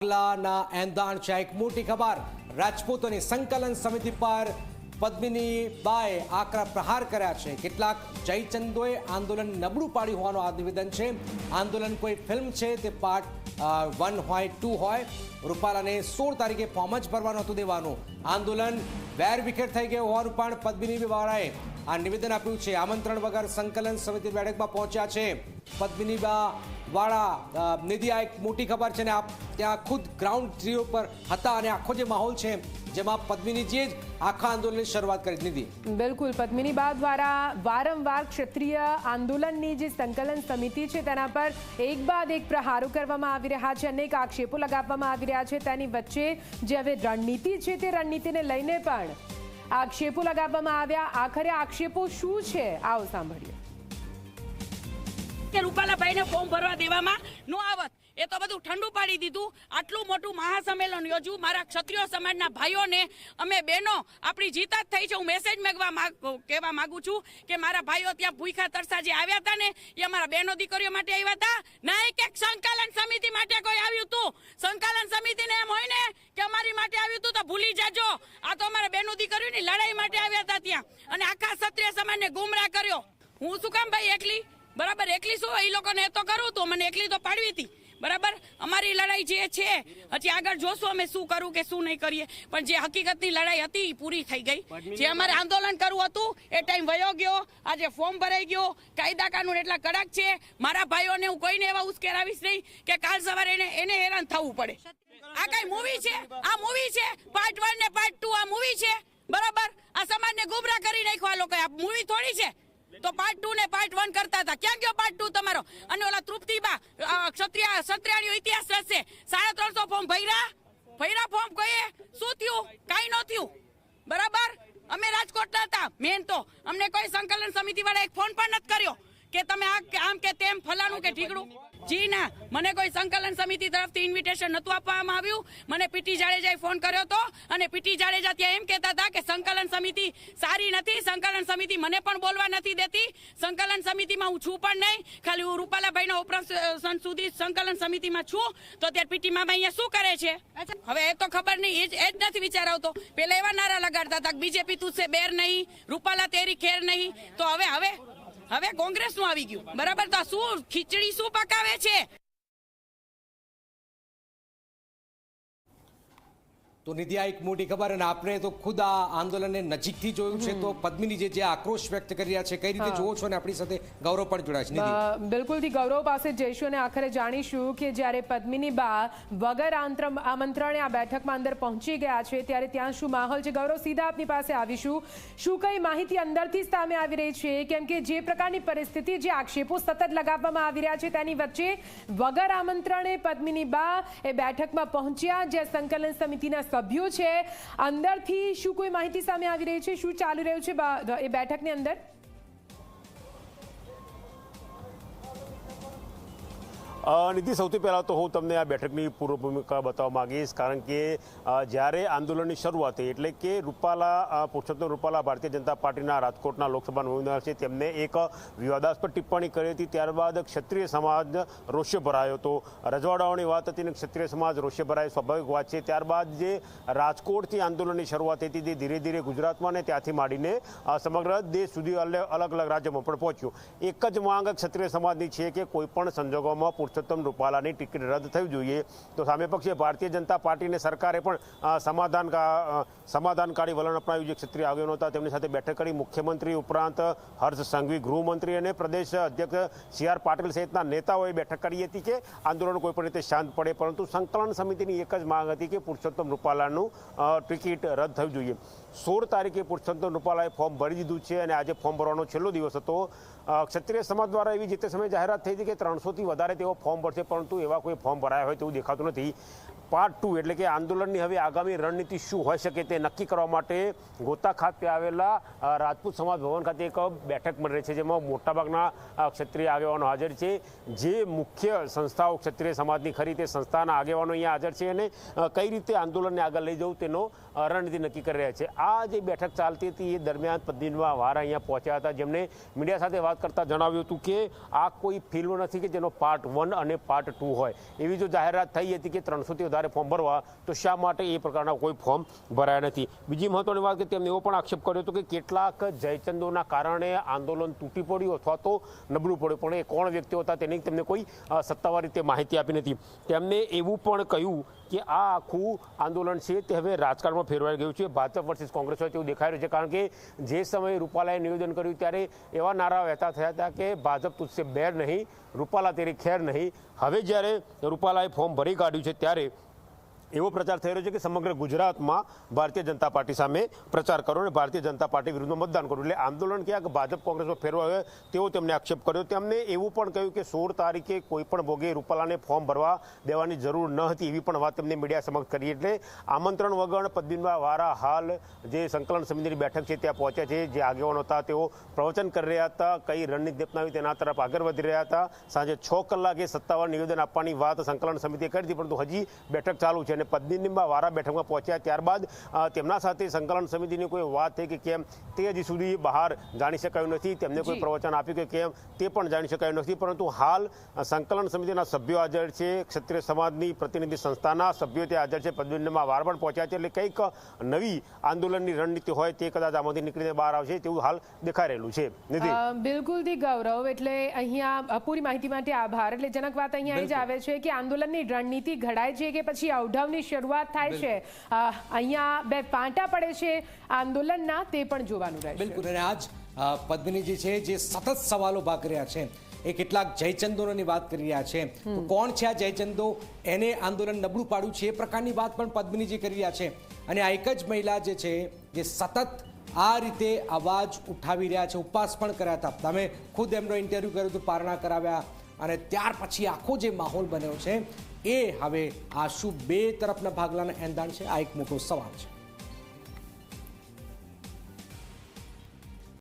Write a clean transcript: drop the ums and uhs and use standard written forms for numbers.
ના એંધાણ છે એક મોટી ખબર રાજપૂતોની સંકલન સમિતિ પર પદ્મિની બાએ આકરા પ્રહાર કર્યા છે। કેટલાક જયચંદોએ આંદોલન નબળું પાડ્યું હોવાનું આ નિવેદન છે। આંદોલન કોઈ ફિલ્મ છે તે પાર્ટ 1 હોય 2 હોય। રૂપાલાને 16 તારીખે ફોર્મ જ ભરવાનું હતું દેવાનું। આંદોલન વેરવિખેર થઈ ગયું હોવાનું પણ પદ્મિની બાએ આ નિવેદન આપ્યું છે। આમંત્રણ વગર સંકલન સમિતિ બેઠકમાં પહોંચ્યા છે પદ્મિની બા વાળા નિધિ। આ એક મોટી ખબર છે ને આપ ત્યાં ખુદ ગ્રાઉન્ડ ઝીરો પર હતા અને આખો જે માહોલ છે જેમાં પદ્મિનીજીએ જ આખા આંદોલનની શરૂઆત કરી। નિધિ બિલકુલ, પદ્મિની બા દ્વારા વારંવાર ક્ષત્રિય આંદોલનની જે સંકલન સમિતિ છે તેના પર એક બાદ એક પ્રહારો કરવામાં આવી રહ્યા છે, અનેક આક્ષેપો લગાવવામાં આવી રહ્યા છે। તેની વચ્ચે જે હવે રણનીતિ છે તે રણનીતિને લઈને પણ આક્ષેપો લગાવવામાં આવ્યા। આખરે આક્ષેપો શું છે આવો સાંભળીએ। કે રૂપાલાભાઈને ફોર્મ ભરવા દેવામાં ન આવત એ તો બધું ઠંડુ પાડી દીધું। આટલું મોટું મહાસંમેલન યોજ્યું મારા ક્ષત્રિય સમાજના ભાઈઓને, અમે બહેનો આપણી જીત જ થઈ છે। હું મેસેજ કહેવા માંગુ છું કે મારા ભાઈઓ ત્યાં ભૂખા તરસા જે આવ્યા હતા ને એ અમારા બહેનો દીકરીઓ માટે આવ્યા હતા, નહીં કે સંકલન સમિતિ માટે કોઈ આવ્યું હતું। સંકલન સમિતિને એમ હોય ને કે અમારી માટે આવ્યું હતું તો ભૂલી જાજો, આ તો અમારા બહેનો દીકરીઓની લડાઈ માટે આવ્યા હતા ત્યાં, અને આખા ક્ષત્રિય સમાજને ગુમરાહ કર્યો। હું શું કામ ભાઈ એકલી, બરાબર એકલી શું એ લોકોને એ તો કરું તો મને એકલી તો પાડવી હતી, બરાબર। અમારી લડાઈ જે છે હજી આગળ જોશું અમે શું કરું કે શું નહીં કરીએ, પણ જે હકીકતની લડાઈ હતી એ પૂરી થઈ ગઈ। જે અમારે આંદોલન કરવું હતું એ ટાઈમ વયો ગયો, આજે ફોર્મ ભરાઈ ગયો। કાયદા કાનૂન એટલા કડક છે, મારા ભાઈઓને હું કોઈને એવા ઉશ્કેરાવીશ નહીં કે કાલ સવારે એને હેરાન થવું પડે। આ કઈ મૂવી છે? આ મૂવી છે પાર્ટ 1 ને પાર્ટ 2 આ મૂવી છે, બરાબર। આ સમાજને ગુમરાહ કરી નાખ્યો આ લોકો, આ મૂવી થોડી છે। તો પાર્ટ 2 ને પાર્ટ 1 કરતા હતા, ક્યાં ગયો પાર્ટ 2 તમારો? અને ઓલા તૃપ્તિબા ક્ષત્રિયાનો ઇતિહાસ રહેશે। 350 ફોર્મ ભર્યા ફોર્મ કહીએ શું થયું? કઈ ન થયું, બરાબર। અમે રાજકોટના હતા મેન, તો અમને કોઈ સંકલન સમિતિ વાળા એક ફોન પણ નથી કર્યો કે તમે આમ કે તેમ ફલાણું કે ઠીકડું। જી ના, મને કોઈ સંકલન સમિતિ તરફથી ઇન્વિટેશન નહોતું આપવામાં આવ્યું। મને પીટી જાડેજાએ ફોન કર્યો હતો અને પીટી જાડેજા ત્યાં એમ કહેતા હતા કે સંકલન સમિતિ સારી નથી, સંકલન સમિતિ મને પણ બોલવા નથી દેતી, સંકલન સમિતિમાં હું છું પણ નહીં, ખાલી હું રૂપાલાભાઈના ઓપરેશન સુધી સંકલન સમિતિમાં છું। તો ત્યારે પીટી મામા અહીંયા શું કરે છે હવે એ તો ખબર નહીં, એ જ નથી વિચાર આવતો। પેલા એવા નારા લગાડતા હતા કે બીજેપી તુસે બેર નહીં, રૂપાલા તેરી ખેર નહીં, તો હવે કોંગ્રેસનું આવી ગયું, બરાબર। તો શું ખીચડી શું પકાવે છે? તો નિધિ આ એક મોટી ખબર, અને આપણે તો ખુદ આ આંદોલનને નજીકથી જોયું છે। તો પદ્મિની જે આક્રોશ વ્યક્ત કરી રહ્યા છે કઈ રીતે જોવો છો? અને આપણી સાથે ગૌરવ પણ જોડાય છે। બિલકુલથી ગૌરવ પાસે જઈશું અને આખરે જાણીશું કે જ્યારે પદ્મિની બા વગર આમંત્રણે આ બેઠકમાં અંદર પહોંચી ગયા છે ત્યારે ત્યાં શું માહોલ છે। ગૌરવ, સીધા આપની પાસે આવીશું। શું કઈ માહિતી અંદરથી સામે આવી રહી છે? કેમ કે જે પ્રકારની પરિસ્થિતિ, જે આક્ષેપો સતત લગાવવામાં આવી રહ્યા છે તેની વચ્ચે વગર આમંત્રણે પદ્મિની બા એ બેઠકમાં પહોંચ્યા, જે સંકલન સમિતિના સભ્યો છે। અંદરથી શું કોઈ માહિતી સામે આવી રહી છે? શું ચાલી રહ્યું છે એ બેઠકની અંદર? નિધિ, સૌથી પહેલાં તો હું તમને આ બેઠકની પૂર્વ ભૂમિકા બતાવવા માંગીશ, કારણ કે જ્યારે આંદોલનની શરૂઆત થઈ એટલે કે પુરુષોત્તમ રૂપાલા ભારતીય જનતા પાર્ટીના રાજકોટના લોકસભાના ઉમેદવાર છે, તેમને એક વિવાદાસ્પદ ટિપ્પણી કરી હતી। ત્યારબાદ ક્ષત્રિય સમાજ રોષે ભરાયો હતો, રજવાડાઓની વાત હતી અને ક્ષત્રિય સમાજ રોષે ભરાય, સ્વાભાવિક વાત છે। ત્યારબાદ જે રાજકોટથી આંદોલનની શરૂઆત થઈ હતી તે ધીરે ધીરે ગુજરાતમાં ને ત્યાંથી માંડીને સમગ્ર દેશ સુધી અલગ અલગ રાજ્યોમાં પણ પહોંચ્યું। એક જ માંગ ક્ષત્રિય સમાજની છે કે કોઈ પણ સંજોગોમાં પુરુષોત્તમ રૂપાલાની ટિકિટ રદ થવી જોઈએ। તો સામે પક્ષે ભારતીય જનતા પાર્ટીને સરકારે પણ સમાધાનકારી વલણ અપનાવ્યું। જે ક્ષત્રિય આગેવાનો હતા તેમની સાથે બેઠક કરી મુખ્યમંત્રી ઉપરાંત હર્ષ સંઘવી ગૃહમંત્રી અને પ્રદેશ અધ્યક્ષ CR પાટીલ સહિતના નેતાઓએ બેઠક કરી હતી કે આંદોલન કોઈ પણ રીતે શાંત પડે, પરંતુ સંકલન સમિતિની એક જ માંગ હતી કે પુરુષોત્તમ રૂપાલાનું ટિકિટ રદ થવી જોઈએ। 16 તારીખે પુરુષોત્તમ રૂપાલાએ ફોર્મ ભરી દીધું છે અને આજે ફોર્મ ભરવાનો છેલ્લો દિવસ હતો। ક્ષત્રિય સમાજ દ્વારા એવી જે તે સમયે જાહેરાત થઈ હતી કે 300થી વધારે તેઓ ફોર્મ ભરશે, પરંતુ એવા કોઈ ફોર્મ ભરાયા હોય તેવું દેખાતું નથી। પાર્ટ 2 એટલે કે આંદોલનની હવે આગામી રણનીતિ શું હોઈ શકે તે નક્કી કરવા માટે ગોતા ખાતે આવેલા રાજપૂત સમાજ ભવન ખાતે એક બેઠક મળી રહી છે, જેમાં મોટાભાગના ક્ષત્રિય આગેવાનો હાજર છે। જે મુખ્ય સંસ્થાઓ ક્ષત્રિય સમાજની ખરી તે સંસ્થાના આગેવાનો અહીંયા હાજર છે અને કઈ રીતે આંદોલનને આગળ લઈ જવું તેનો રણનીતિ નક્કી કરી રહ્યા છે। આ જે બેઠક ચાલતી હતી એ દરમિયાન પદ્મિની વાળા અહીંયા પહોંચ્યા હતા, જેમણે મીડિયા સાથે વાત કરતા જણાવ્યું હતું કે આ કોઈ ફિલ્મ નથી કે જેનો પાર્ટ 1 અને પાર્ટ 2 હોય। એવી જો જાહેરાત થઈ હતી કે 300થી વધારે ફોર્મ ભરવા, તો શા માટે એ પ્રકારના કોઈ ફોર્મ ભરાયા નથી? બીજી મહત્વની વાત કે તેમણે એવો પણ આક્ષેપ કર્યો હતો કે કેટલાક જયચંદોના કારણે આંદોલન તૂટી પડ્યું અથવા તો નબળું પડ્યું, પણ એ કોણ વ્યક્તિઓ હતા તેની તેમને કોઈ સત્તાવાર રીતે માહિતી આપી નથી. તેમને એવું પણ કહ્યું કે આ આખું આંદોલન છે તે હવે રાજકારણમાં ફેરવાઈ ગયું છે, ભાજપ વર્સિસ કોંગ્રેસ હોય તેવું દેખાઈ રહ્યું છે. કારણ કે જે સમયે રૂપાલાએ નિવેદન કર્યું ત્યારે એવા નારા વહેતા થયા હતા કે ભાજપ તુજસે બેર નહીં, રૂપાલા તેરી ખેર નહીં. હવે જ્યારે રૂપાલાએ ફોર્મ ભરી કાઢ્યું છે ત્યારે એવો પ્રચાર થઈ રહ્યો છે કે સમગ્ર ગુજરાતમાં ભારતીય જનતા પાર્ટી સામે પ્રચાર કરો અને ભારતીય જનતા પાર્ટી વિરુદ્ધમાં મતદાન કરો. એટલે આંદોલન ક્યાંક ભાજપ કોંગ્રેસમાં ફેરવાયો તેવો તેમને આક્ષેપ કર્યો. તેમને એવું પણ કહ્યું કે 16 તારીખે કોઈ પણ ભોગે રૂપાલાને ફોર્મ ભરવા દેવાની જરૂર ન હતી, એવી પણ વાત તેમને મીડિયા સમક્ષ કરી. એટલે આમંત્રણ વગર પદ્મિનીબા વારા હાલ જે સંકલન સમિતિની બેઠક છે ત્યાં પહોંચ્યા છે. જે આગેવાનો હતા તેઓ પ્રવચન કરી રહ્યા હતા, કઈ રણનીતિ અપનાવી તેના તરફ આગળ વધી રહ્યા હતા. સાંજે 6 કલાકે સત્તાવાર નિવેદન આપવાની વાત સંકલન સમિતિએ કરી હતી, પરંતુ હજી બેઠક ચાલુ છે. અને પદ્મિનીબા વારા બેઠકમાં પહોંચ્યા ત્યારબાદ તેમના સાથે સંકલન સમિતિની કોઈ વાત થઈ કે કેમ તે હજી સુધી બહાર જાણી શકાયું નથી. તેમને કોઈ પ્રવચન આપ્યું કે કેમ તે પણ જાણી શકાયું નથી. પરંતુ હાલ સંકલન સમિતિના સભ્યો હાજર છે, ક્ષત્રિય સમાજની પ્રતિનિધિ સંસ્થાના સભ્યો ત્યાં હાજર છે, પદ્મિનીબા વારા પણ પહોંચ્યા છે. એટલે કંઈક નવી આંદોલનની રણનીતિ હોય તે કદાચ આમાંથી નીકળીને બહાર આવશે તેવું હાલ દેખાઈ રહેલું છે. બિલકુલ થી ગૌરવ, એટલે અહીંયા પૂરી માહિતી માટે આભાર. એટલે જનક વાત અહીંયા જ આવે છે કે આંદોલનની રણનીતિ ઘડાય છે કે પછી અવઢવની શરૂઆત થાય છે, અહીંયા બે પાટા પડે છે આંદોલનના તે પણ જોવાનું રહેશે. બિલકુલ. અને આજ પદ્મિનીજી છે જે સતત સવાલો ભાગ રહ્યા છે, એ કેટલાક જયચંદોની વાત કરી રહ્યા છે. તો કોણ છે આ જયચંદો, એને આંદોલન નબળું પાડ્યું છે, એ પ્રકારની વાત પણ પદ્મિનીજી કરી રહ્યા છે. અને આ એક જ મહિલા જે છે જે સતત આ રીતે અવાજ ઉઠાવી રહ્યા છે, ઉપવાસ પણ કર્યા હતા. તમે ખુદ એમનો ઇન્ટરવ્યૂ કર્યું હતું, પારણા કરાવ્યા, અને ત્યાર પછી આખો જે માહોલ બન્યો છે એ હવે આ શું બે તરફના ભાગલાના એંધાણ છે? આ એક મોટો સવાલ છે.